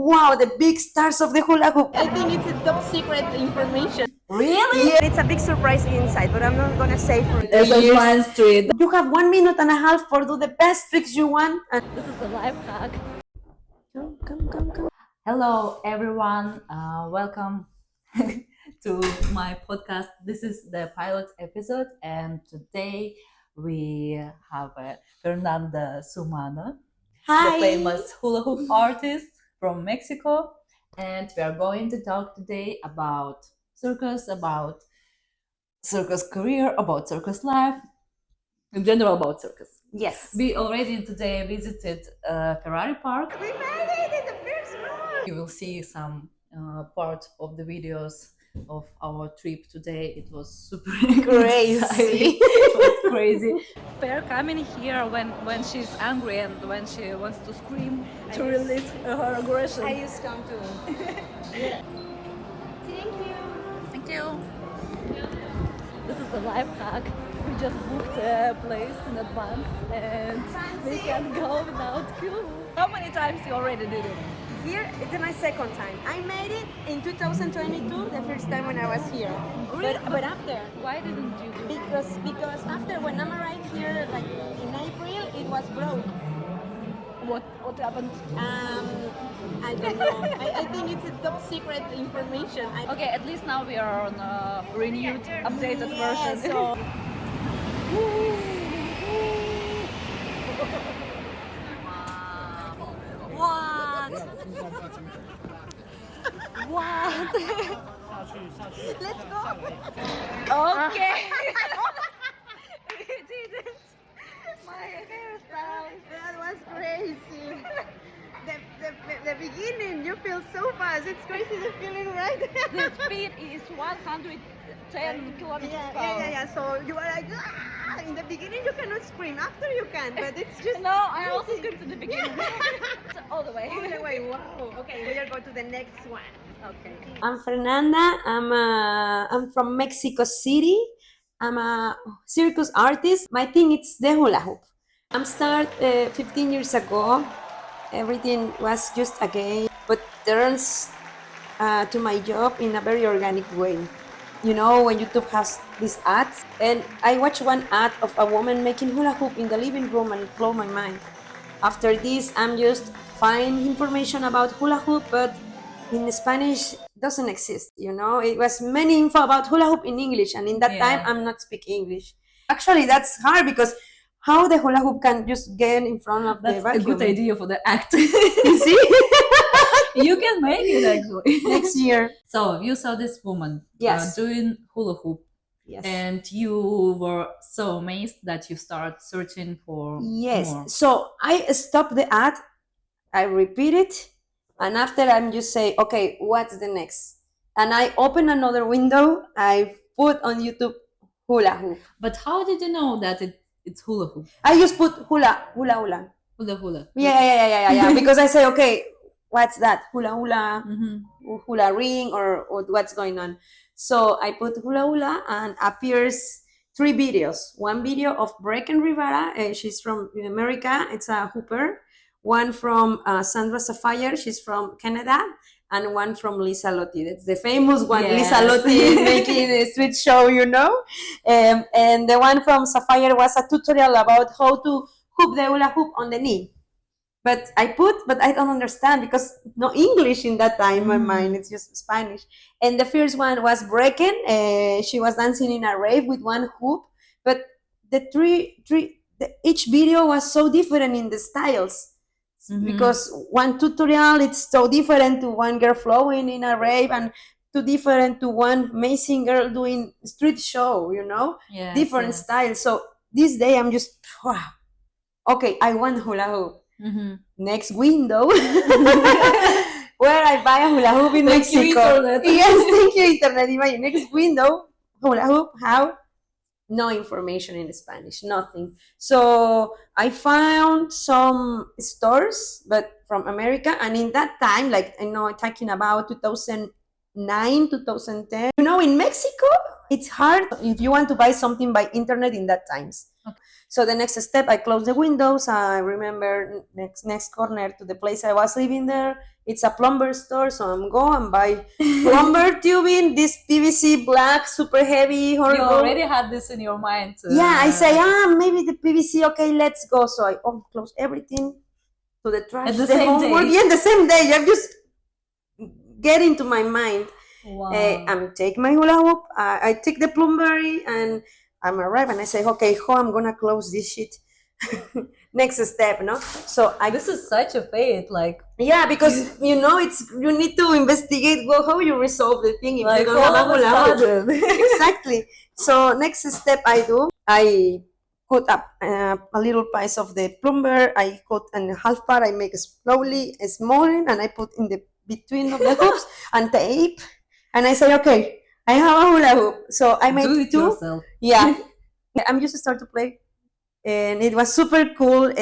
Wow, the big stars of the hula hoop. I think it's a top secret information. Really? Yeah, it's a big surprise inside, but I'm not gonna say for There's years. one street. You have 1 minute and a half for do the best tricks you want. And This is a life hack. come. Hello, everyone. Welcome to my podcast. This is the pilot episode, and today we have Fernanda Sumano, Hi. the famous hula hoop artist from Mexico, and we are going to talk today about circus career, about circus life, in general about circus. Yes. We already today visited Ferrari Park. We made it in the first round. You will see some part of the videos of our trip today. It was super Crazy. exciting. It was crazy. Fair coming here when she's angry and when she wants to scream to release her aggression. I used to come to. Yeah. Thank you. Thank you. This is a life hack. We just booked a place in advance and we can go without queue. How many times you already did it? Here, it's my second time. I made it in 2022, the first time when I was here. Really? But after, Why didn't you do it? because after when I'm arrived here, like in April, it was broke. What happened? I don't know. I think it's a top secret information. Okay, at least now we are on a renewed, updated version. So What? What? let's go. Okay. We did it. My hairstyle. That was crazy. The beginning, you feel so fast. It's crazy the feeling, right? The speed is 110 kilometers per hour. Yeah. So you are like, ah! In the beginning, you cannot scream. After you can, but it's just. No, I also screamed in the beginning. All the way. All the way. Wow. Okay, we are going to the next one. Okay. I'm Fernanda. I'm from Mexico City. I'm a circus artist. My thing is the hula hoop. I'm started 15 years ago. Everything was just a game, but turns to my job in a very organic way. You know, when YouTube has these ads, and I watched one ad of a woman making hula hoop in the living room and it blew my mind. After this, I'm just find information about hula hoop, but in Spanish doesn't exist. You know, it was many info about hula hoop in English, and in that time, I'm not speaking English. Actually, that's hard because how the hula hoop can just get in front of That's the a vacuum. good idea for the act. You see? You can make it actually. Next year. So you saw this woman Yes. doing hula hoop, Yes. and you were so amazed that you start searching for Yes. more. So I stop the ad, I repeat it, and after I'm just say, okay, what's the next? And I open another window, I put on YouTube hula hoop. But how did you know that it's hula hoop? I just put hula. Hula. Yeah. Because I say, okay, what's that? Hula, Mm-hmm. hula ring, or what's going on? So I put hula and appears 3 videos. One video of Brecken Rivera, she's from America, it's a hooper. One from Sandra Sapphire, she's from Canada. And one from Lisa Lotti, that's the famous one. Yes. Lisa Lotti making a street show, you know. And the one from Sapphire was a tutorial about how to hoop the hula hoop on the knee. But I don't understand because no English in that time in my mind, it's just Spanish. And the first one was Brecken. She was dancing in a rave with one hoop, but each video was so different in the styles. Because one tutorial it's so different to one girl flowing in a rave and too different to one amazing girl doing street show, you know. Yes, Different styles. So this day I'm just wow. Okay, I want hula hoop. Mm-hmm. Next window where I buy a hula hoop in Thank you, Mexico. internet. Yes, thank you, internet. In my next window, hula hoop, how? No information in Spanish, nothing. So I found some stores, but from America. And in that time, like I know I'm talking about 2009, 2010. You know, in Mexico, it's hard if you want to buy something by internet in that times. Okay. So the next step, I closed the windows. I remember next corner to the place I was living there. it's a plumber store, so I'm go and buy plumber tubing, this PVC black, super heavy, You horrible. already had this in your mind. Yeah, I say, maybe the PVC, okay, let's go. So I close everything to the trash. At the same homework. day? Yeah, the same day. I'm just get into my mind. Wow. I'm take my hula hoop. I take the plumbery and I'm arrive and I say, okay, how I'm gonna close this shit. Next step, no? So This is such a fate, like yeah, because you need to investigate how you resolve the thing if like you don't have a all of a hula hoop. sudden. Exactly. So next step I cut up a little piece of the plumber. I cut in half part. I make slowly small, and I put in the between of the hoops and tape. And I say, okay, I have a hula hoop. So I made Do it two. yourself. Yeah, I'm just start to play, and it was super cool.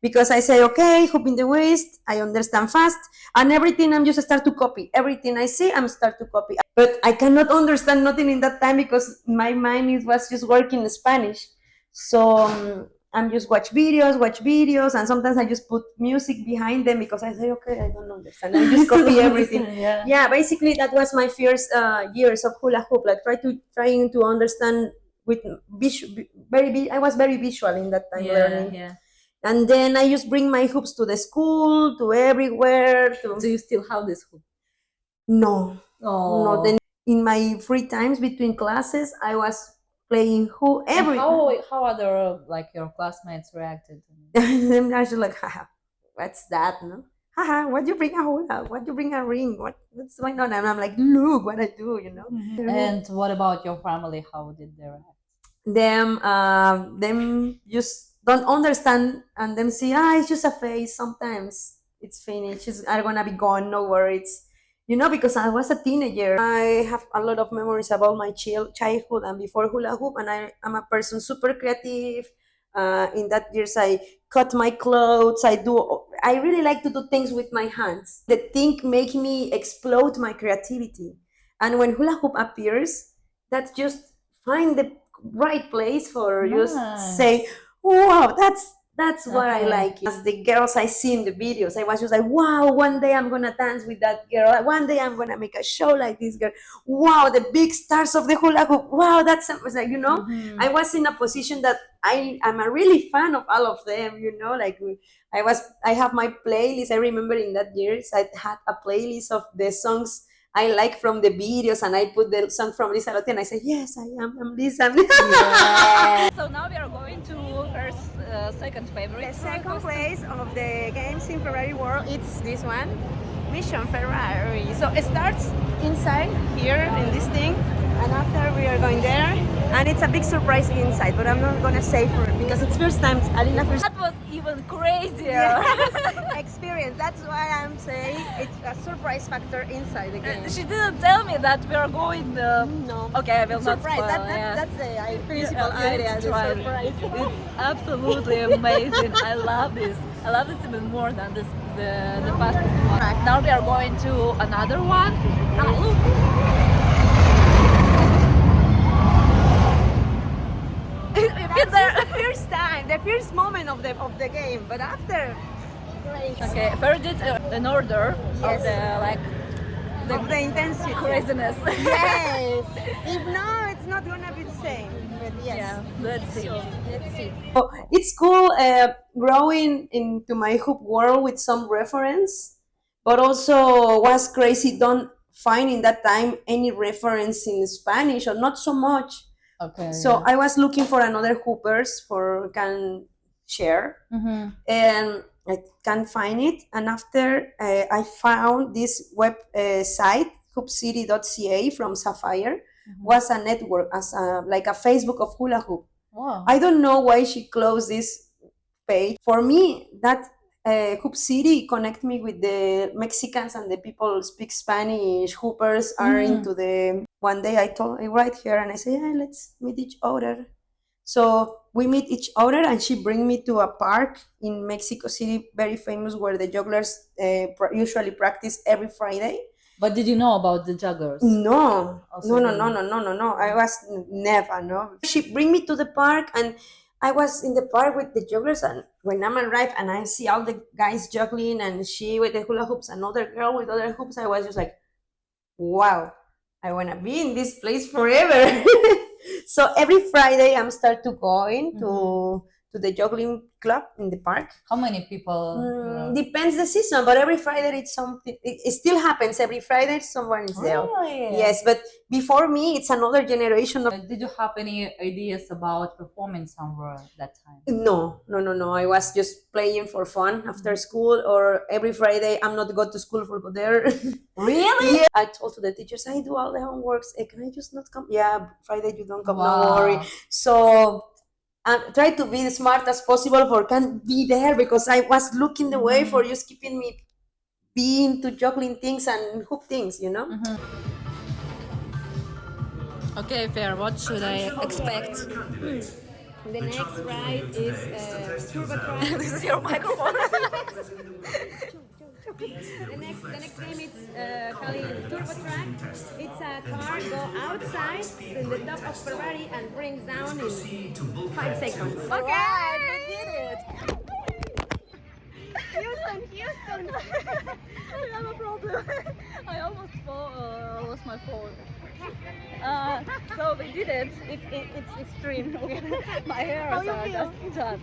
Because I say, okay, hoop in the waist, I understand fast, and everything I'm just start to copy. Everything I see, I'm start to copy. But I cannot understand nothing in that time because my mind was just working in Spanish. So I'm just watch videos, and sometimes I just put music behind them because I say, okay, I don't understand. I just copy everything. Yeah. Yeah, basically that was my first years of hula hoop, like trying to understand with I was very visual in that time learning. Yeah. And then I just bring my hoops to the school, to everywhere. Do you still have this hoop? No, Oh. no. Then in my free times between classes, I was playing every. How other like your classmates reacted? Them are just like, haha, what's that? No, haha, what you bring a hula? What you bring a ring? What's going on? And I'm like, look what I do, And what about your family? How did they react? Them just don't understand, and them say, it's just a phase. Sometimes it's finished. It's are gonna be gone. No worries, because I was a teenager. I have a lot of memories about my childhood and before hula hoop, and I'm a person super creative. In that years, I cut my clothes. I really like to do things with my hands. The thing make me explode my creativity, and when hula hoop appears, that's just find the right place for just Nice. say, wow, that's what I Okay. like. As the girls I see in the videos, I was just like, wow, one day I'm gonna dance with that girl. One day I'm gonna make a show like this girl. Wow, the big stars of the hula hoop. Wow, that's was like, Mhm. I was in a position that I'm a really fan of all of them. Like I have my playlist. I remember in that years I had a playlist of the songs I like from the videos, and I put the song from Lisa Lotti, and I say, yes, I'm Lisa. Yeah. So now we are going to second favorite. The second place of the games in Ferrari World, it's this one, Mission Ferrari. So it starts inside here in this thing, and after we are going there, and it's a big surprise inside, but I'm not gonna say for it because it's first time, Alina first That was even crazier. experience. That's why I'm saying it's a surprise factor inside the game. She didn't tell me that we are going. No. Okay, I will not Surprise. spoil, That's the principal Yeah, idea. it's The right. surprise. It's absolutely amazing. I love this. I love this even more than the fastest one. Now we are going to another one. Ah, look. It's there. The first time, the first moment of the game, but after, great. Okay, first it's an order Yes. of the Of the intensity. craziness. Yes. If no, it's not gonna be the same. But yes. Yeah, let's see. So, let's see. So it's cool growing into my hoop world with some reference, but also was crazy don't find in that time any reference in Spanish or not so much. Okay. So I was looking for another hoopers for can share, and I can't find it. And after I found this web site hoopcity.ca from Sapphire was a network as like a Facebook of hula hoop. Wow. I don't know why she closed this page. For me, that Hoop City connect me with the Mexicans and the people who speak Spanish. Hoopers are into the. One day I right here and I say, yeah, let's meet each other. So we meet each other, and she bring me to a park in Mexico City, very famous, where the jugglers usually practice every Friday. But did you know about the jugglers? No, Also no. I was never, no. She bring me to the park, and I was in the park with the jugglers, and when I'm arrived and I see all the guys juggling and she with the hula hoops, another girl with other hoops, I was just like, wow, I want to be in this place forever. So every Friday I'm start to going to the juggling club in the park. How many people? Depends the season, but every Friday it's something. It still happens every Friday. Someone is there. Really? Yes, but before me, it's another generation of. Did you have any ideas about performing somewhere that time? No. I was just playing for fun after school, or every Friday I'm not go to school for go there. Really? Yeah. I told to the teachers, I do all the homeworks. Can I just not come? Yeah, Friday you don't come. Wow. No worry. So try to be as smart as possible for can be there, because I was looking the way for just keeping me being to juggling things and hoop things, you know. Okay, Fair. What should I expect? The next ride is Turbo Track. This is your microphone. The next game is called Turbo Track. It's a car go outside in the top of Ferrari and brings down in 5 seconds. Okay, we did it. Houston. I have a problem. I almost lost my phone. So we did it. It's extreme. My hairs are just done.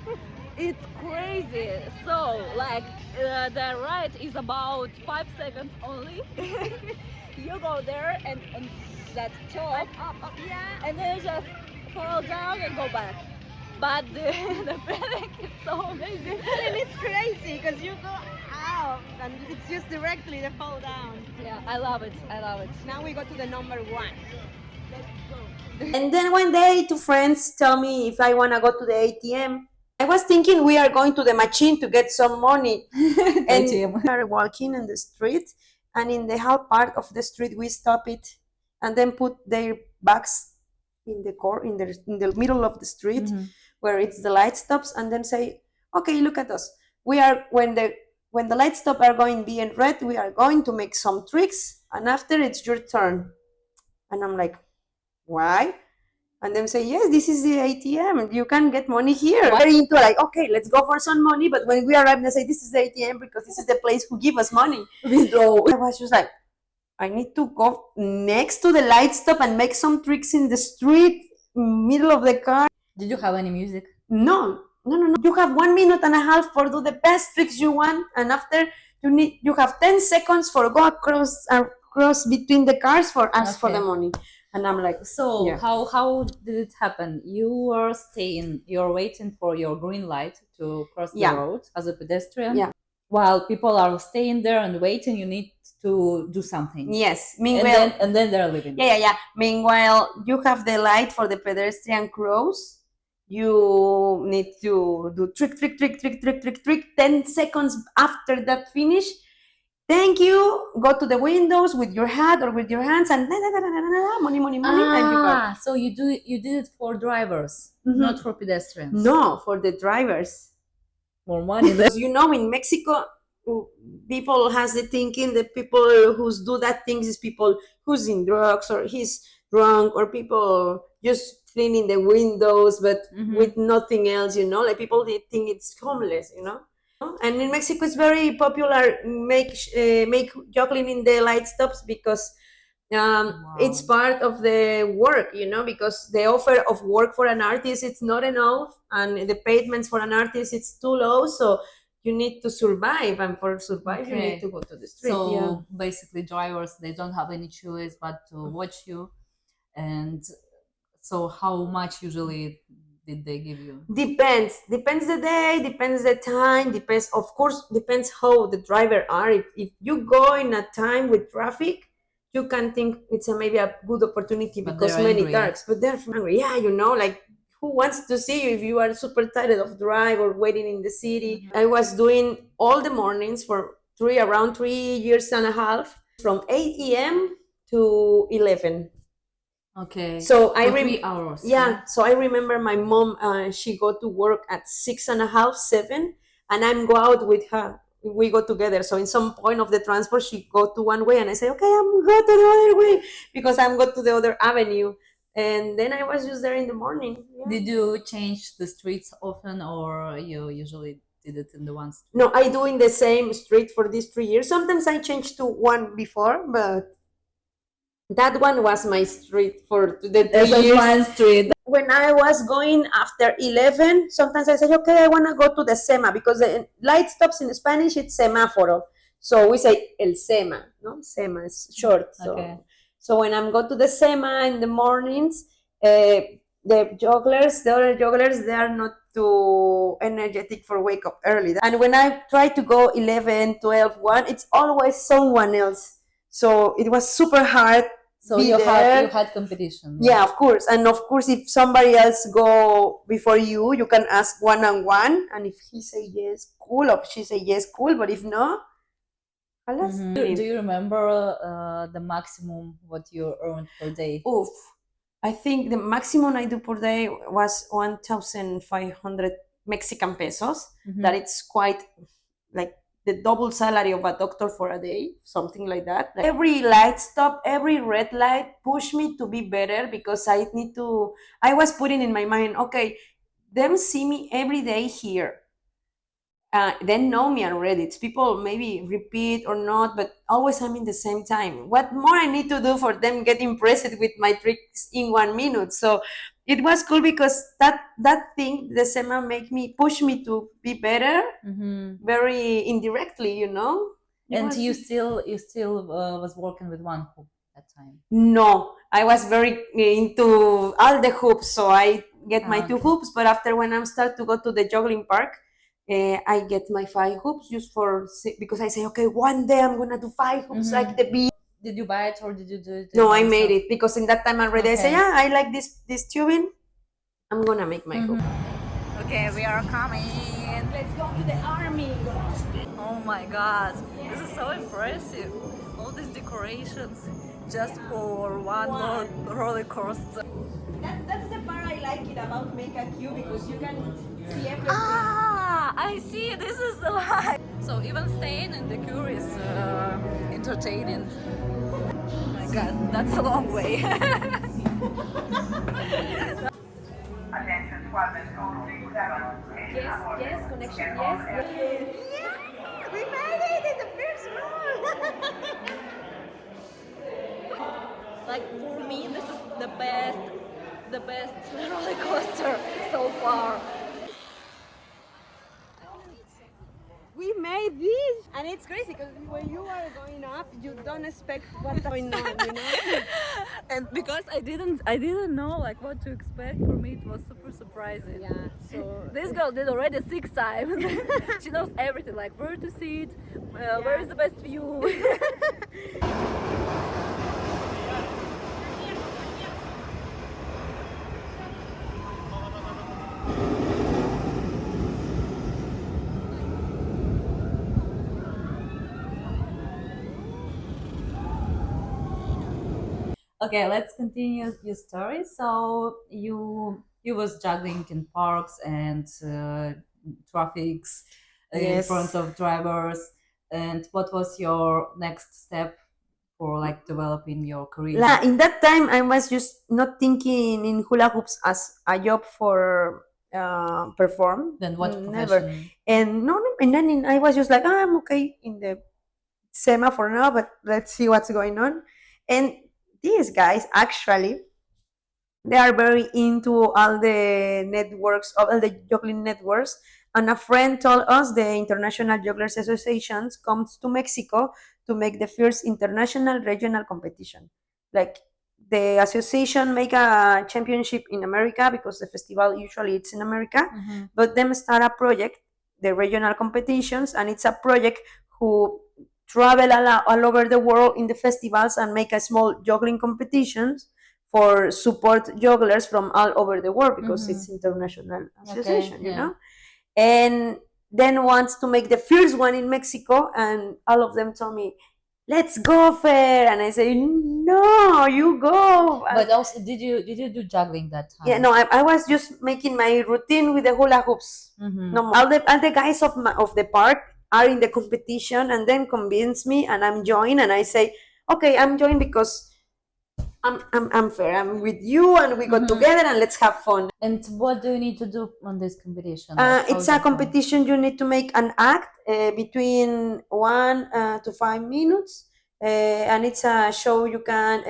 It's crazy. So like the ride is about 5 seconds only. You go there and on that top, up, yeah, and then you just fall down and go back. But the feeling is so amazing. And it's crazy because you go out and it's just directly the fall down. Yeah, I love it. Now we go to the number 1. Let's go. And then one day, two friends tell me if I want to go to the ATM. I was thinking we are going to the machine to get some money. And we are walking in the street, and in the half part of the street we stop it and then put their bags in the middle of the street where it's the light stops, and then say, okay, look at us. We are when the light stop are going being red, we are going to make some tricks, and after it's your turn. And I'm like, why? And then say, yes, this is the ATM. You can get money here. Very into like, okay, let's go for some money. But when we arrive, they say, this is the ATM because this is the place who give us money. So I was just like, I need to go next to the light stop and make some tricks in the street, middle of the car. Did you have any music? No. You have 1 minute and a half for do the best tricks you want, and after you have 10 seconds for go across between the cars for ask for the money. And I'm like, so yeah. How did it happen? You're waiting for your green light to cross the road as a pedestrian. Yeah. While people are staying there and waiting, you need to do something. Yes. Meanwhile, and then they're leaving. Yeah. Meanwhile, you have the light for the pedestrian cross. You need to do trick. 10 seconds after that finish. Thank you. Go to the windows with your hat or with your hands and money. And you go. So you did it for drivers, not for pedestrians. No, for the drivers. More money. Because in Mexico, people has the thinking that people who do that things is people who's in drugs or he's drunk or people just cleaning the windows but with nothing else, like people they think it's homeless, And in Mexico, it's very popular make juggling in the light stops because it's part of the work, because the offer of work for an artist it's not enough, and the payments for an artist it's too low. So you need to survive, and for survive you need to go to the street. So basically, drivers they don't have any choice but to watch you. And so, how much usually did they give you? Depends the day, depends the time, depends how the driver are. If you go in a time with traffic, you can think it's maybe a good opportunity because many cars, but they're hungry. Like who wants to see you if you are super tired of drive or waiting in the city? I was doing all the mornings for around 3 years and a half, from 8 a.m. to 11. Okay. So 3 hours. Yeah. So I remember my mom. She go to work at 6:30, 7, and I'm go out with her. We go together. So in some point of the transport, she go to one way, and I say, "Okay, I'm go to the other way because I'm go to the other avenue." And then I was just there in the morning. Yeah. Did you change the streets often, or you usually did it in the one street? No, I do in the same street for these 3 years. Sometimes I change to one before, but that one was my street for the 3 years. One street. When I was going after 11, sometimes I said, okay, I want to go to the SEMA, because the light stops in Spanish, it's semáforo. So we say el SEMA, no? SEMA is short. So, Okay. so when I'm go to the SEMA in the mornings, the other jugglers, they are not too energetic for wake up early. And when I try to go 11, 12, 1, it's always someone else. So it was super hard. So Be you there. had competition. Yeah, of course. And of course, if somebody else go before you can ask one-on-one. And if he say yes, cool. Or she say yes, cool. But if no, alas. Do you remember the maximum what you earned per day? Oof. I think the maximum I do per day was 1,500 Mexican pesos. That it's quite like the double salary of a doctor for a day, something like that. Like every light stop, every red light pushed me to be better, because I was putting in my mind, okay, them see me every day here. Then know me already. It's people maybe repeat or not, but always I'm in the same time. What more I need to do for them get impressed with my tricks in 1 minute? So it was cool, because that thing, the SEMA, push me to be better, very indirectly, you know. And you still was working with one hoop that time? No, I was very into all the hoops, so I get my 2 hoops. But after, when I start to go to the juggling park, I get my 5 hoops just because I say, okay, one day I'm gonna do 5 hoops like the bee. Did you buy it, or did you do it? No, I made it, because in that time already I say, Okay. yeah, I like this tubing. I'm gonna make my hoop. Okay, we are coming. Let's go to the army. Oh my god, this is so impressive. All these decorations just for one roller coaster. That's the part I like it about Make a Q, because you can see everything. Ah, I see. This is the line. So even staying in the queue is entertaining. Oh my god, that's a long way. Attention squadron 237. Yes, connection, yes. Yeah, we made it in the first round. Like for me, this is the best roller coaster so far. We made this, and it's crazy because when you are going up, you don't expect what's going on, you know. And because I didn't know like what to expect, for me it was super surprising. Yeah. So This girl did already 6 times. She knows everything, like where to sit, where is the best view. Okay, let's continue your story. So you was juggling in parks and traffics in Yes. front of drivers. And what was your next step for like developing your career? In that time, I was just not thinking in hula hoops as a job for perform. Then what Never. profession? And and then I was just like, I'm okay in the SEMA for now, but let's see what's going on. And these guys, actually, they are very into all the networks, all the juggling networks. And a friend told us the International Jugglers Associations comes to Mexico to make the first international regional competition. Like, the association make a championship in America, because the festival usually it's in America, but them start a project, the regional competitions, and it's a project who travel all over the world in the festivals and make a small juggling competitions for support jugglers from all over the world, because it's international association, you yeah. know. And then wants to make the first one in Mexico, and all of them told me, let's go, Fer. And I say, no, you go. But also, did you do juggling that time? Yeah, no, I was just making my routine with the hula hoops. No more. All the guys of the park are in the competition, and then convince me, and I'm joined, and I say, okay, I'm joined because I'm fair. I'm with you, and we go together, and let's have fun. And what do you need to do on this competition? Like, how It's is a it going? competition. You need to make an act between 1 to 5 minutes, and it's a show. You can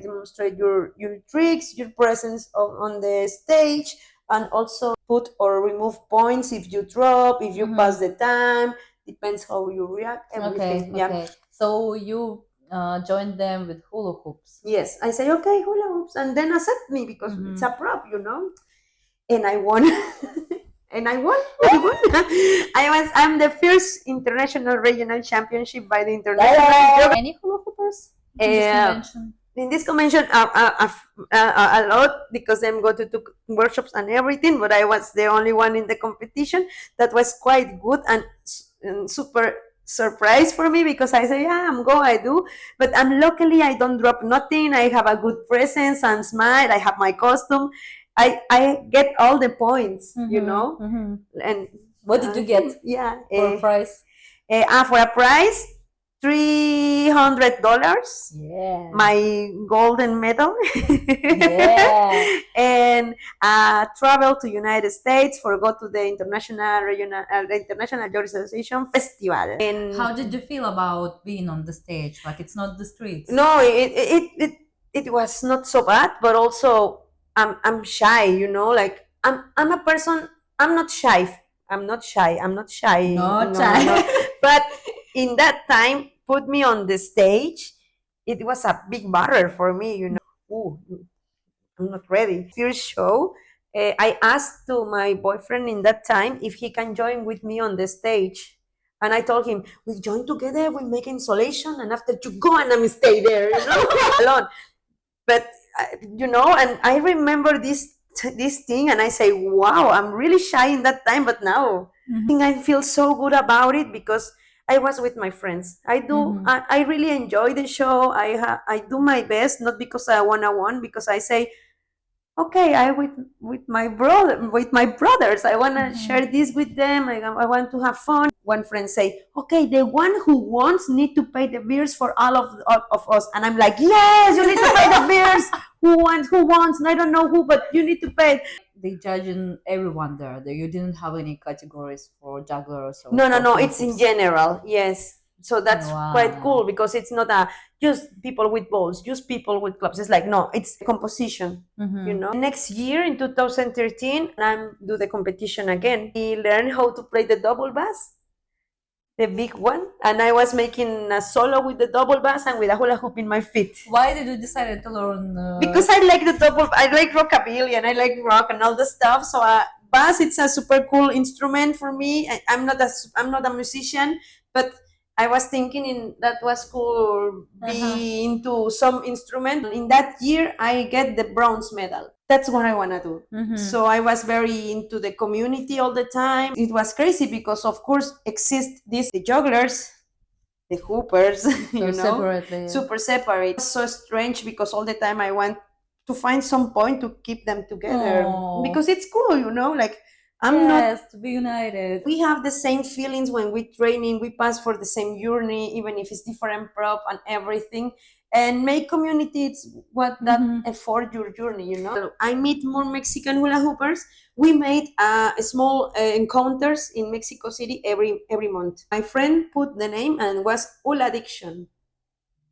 demonstrate your tricks, your presence on the stage, and also put or remove points if you drop, if you pass the time. Depends how you react. Everything. Okay, Yeah. okay. So you joined them with hula hoops. Yes, I say okay, hula hoops, and then accept me because it's a prop, and I won. And I won. I'm the first international regional championship by the international. Any hula hoopers in this convention? In this convention, a lot, because them go to workshops and everything. But I was the only one in the competition. That was quite good and super surprise for me, because I say, yeah, I do. But luckily I don't drop nothing. I have a good presence and smile. I have my costume. I get all the points, And What did you get? Yeah, For a prize? for a prize, $300. Yeah. My golden medal. Yeah. And travel to United States for go to the International Jazz Association Festival. And How did you feel about being on the stage? Like, it's not the streets. no, it was not so bad, but also I'm shy, like I'm a person. I'm not shy. Not shy. But in that time, put me on the stage. It was a big barrier for me, Ooh, I'm not ready. First show, I asked to my boyfriend in that time if he can join with me on the stage. And I told him, we join together, we make installation, and after you go and I'm stay there, alone. But, and I remember this thing, and I say, wow, I'm really shy in that time, but now I think I feel so good about it because I was with my friends. I really enjoy the show. I do my best, not because I wanna win, because I say, okay, I with my brothers. I wanna share this with them. I want to have fun. One friend say, okay, the one who wants need to pay the beers for all of us, and I'm like, yes, you need to pay the beers. Who wants? I don't know who, but you need to pay. They judging everyone there. You didn't have any categories for jugglers or No. for It's in hula general. Yes. So that's quite Wow. cool because it's not just people with balls, just people with clubs. It's like, no, it's composition, Next year in 2013, I'm do the competition again. We learn how to play the double bass, the big one. And I was making a solo with the double bass and with a hula hoop in my feet. Why did you decide to learn? Because I like I like rockabilly and I like rock and all the stuff. So bass, it's a super cool instrument for me. I'm not a musician, but I was thinking that was cool be into some instrument. In that year, I get the bronze medal. That's what I want to do. So I was very into the community all the time. It was crazy because, of course, exist the jugglers, the hoopers, separately. super separate. It's so strange because all the time I want to find some point to keep them together. Aww. Because it's cool, like to be united. We have the same feelings when we training. We pass for the same journey, even if it's different prop and everything. And make community, it's what that afford your journey, I meet more Mexican hula hoopers. We made small encounters in Mexico City every month. My friend put the name and was Hula Addiction.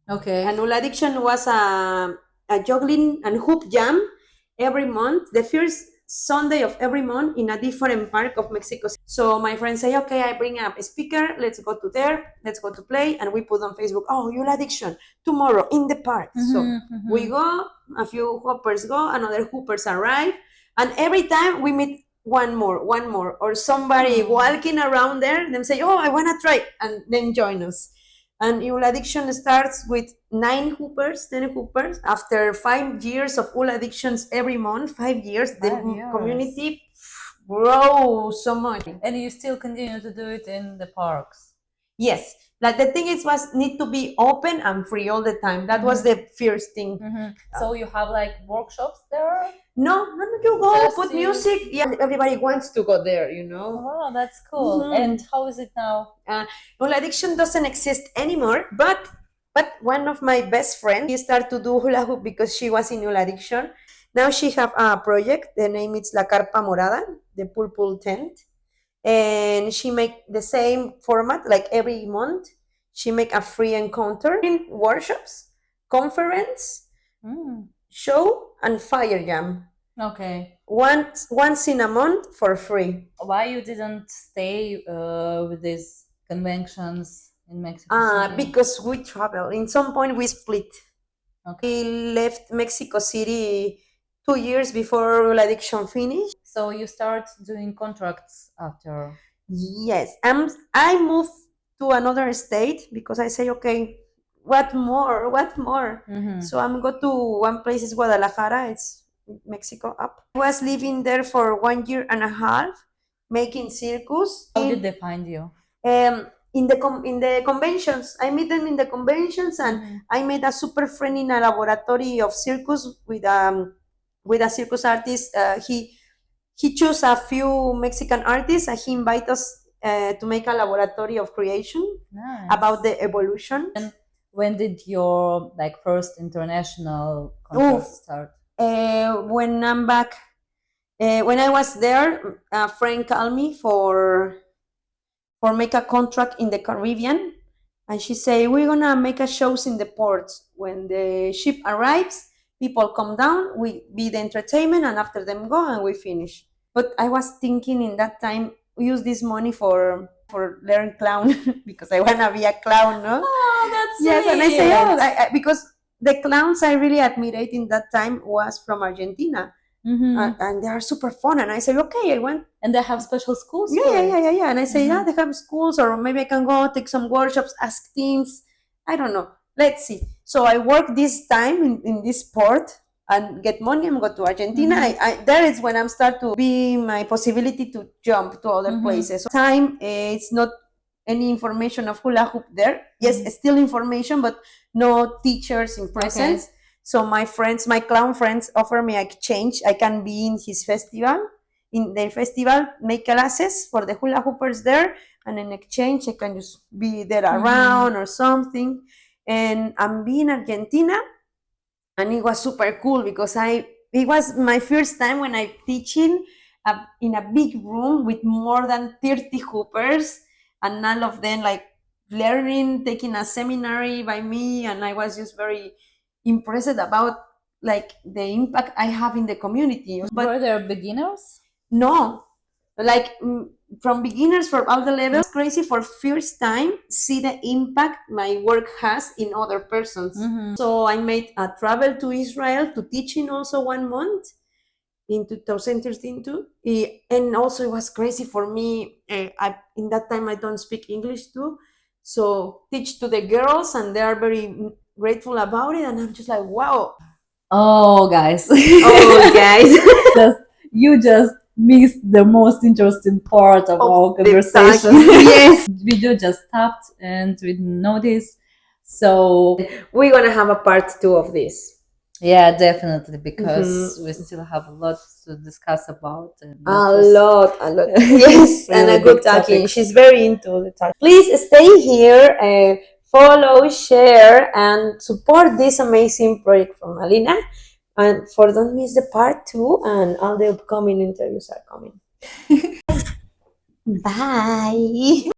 Okay. And Hula Addiction was a juggling and hoop jam every month. The first Sunday of every month in a different park of Mexico. So my friends say, okay, I bring up a speaker, let's go to there, let's go to play, and we put on Facebook, oh, Hula Addiction, tomorrow in the park. So we go, a few hoopers go, another hoopers arrive, and every time we meet one more, or somebody walking around there, them say, oh, I want to try, and then join us. And Hula Addiction starts with 10 hoopers. After 5 years of Hula Addictions every month, 5 years, the community grows so much. And you still continue to do it in the parks? Yes. Like the thing need to be open and free all the time. That was the first thing. So you have like workshops there? No, you go Just put music. Yeah, everybody wants to go there, Oh, that's cool. And how is it now? Hula Addiction doesn't exist anymore, but But one of my best friends, she started to do hula hoop because she was in hula addiction. Now she have a project. The name is La Carpa Morada, the purple tent, and she make the same format like every month. She make a free encounter in workshops, conference, show, and fire jam. Okay. Once in a month for free. Why you didn't stay with these conventions in Mexico City? Because we travel. In some point we split. Okay. We left Mexico City 2 years before Real Addiction finished. So you start doing contracts after. Yes, I moved to another state because I say, okay, what more? What more? So I'm go to one place is Guadalajara. It's Mexico up. I was living there for 1 year and a half, making circus. How did they find you? In the conventions, I meet them in the conventions, and I made a super friend in a laboratory of circus with a circus artist. He chose a few Mexican artists, and he invited us to make a laboratory of creation. Nice. About the evolution. And when did your first international contract start? When I'm back, when I was there, a friend called me for make a contract in the Caribbean, and she say, we're gonna make a shows in the ports. When the ship arrives, people come down, we be the entertainment, and after them go, and we finish. But I was thinking in that time, use this money for learn clown because I wanna be a clown, no? Oh, that's Yes, sweet. and I say, because the clowns I really admired in that time was from Argentina, and they are super fun. And I say, okay, I want. And they have special schools. Yeah. And I say, yeah, they have schools, or maybe I can go take some workshops, ask teams. I don't know. Let's see. So I work this time in this port and get money and go to Argentina. There is when I'm start to be my possibility to jump to other places. So time, it's not any information of hula hoop there. Yes, still information, but no teachers in presence. Okay. So my friends, my clown friends, offer me exchange. I can be in his festival, in their festival, make classes for the hula hoopers there, and in exchange I can just be there around or something. And I'm being in Argentina, and it was super cool because it was my first time when I teaching in a big room with more than 30 hoopers, and all of them like learning, taking a seminary by me, and I was just very impressed about like the impact I have in the community. But were there beginners? No, like from beginners, from all the levels. Crazy for first time see the impact my work has in other persons. So I made a travel to Israel to teaching also 1 month in 2013 too, and also it was crazy for me. In that time I don't speak English too, so teach to the girls, and they are very grateful about it, and I'm just like, wow. Oh, guys. Oh, guys. You just missed the most interesting part of our conversation. Yes. Video just stopped and we didn't notice. So we're gonna have a part 2 of this. Yeah, definitely, because we still have a lot to discuss about. And a lot. Yes, really and a good talking. topics. She's very into the talk. Please stay here, follow, share, and support this amazing project from Alina. And don't miss the part 2, and all the upcoming interviews are coming. Bye.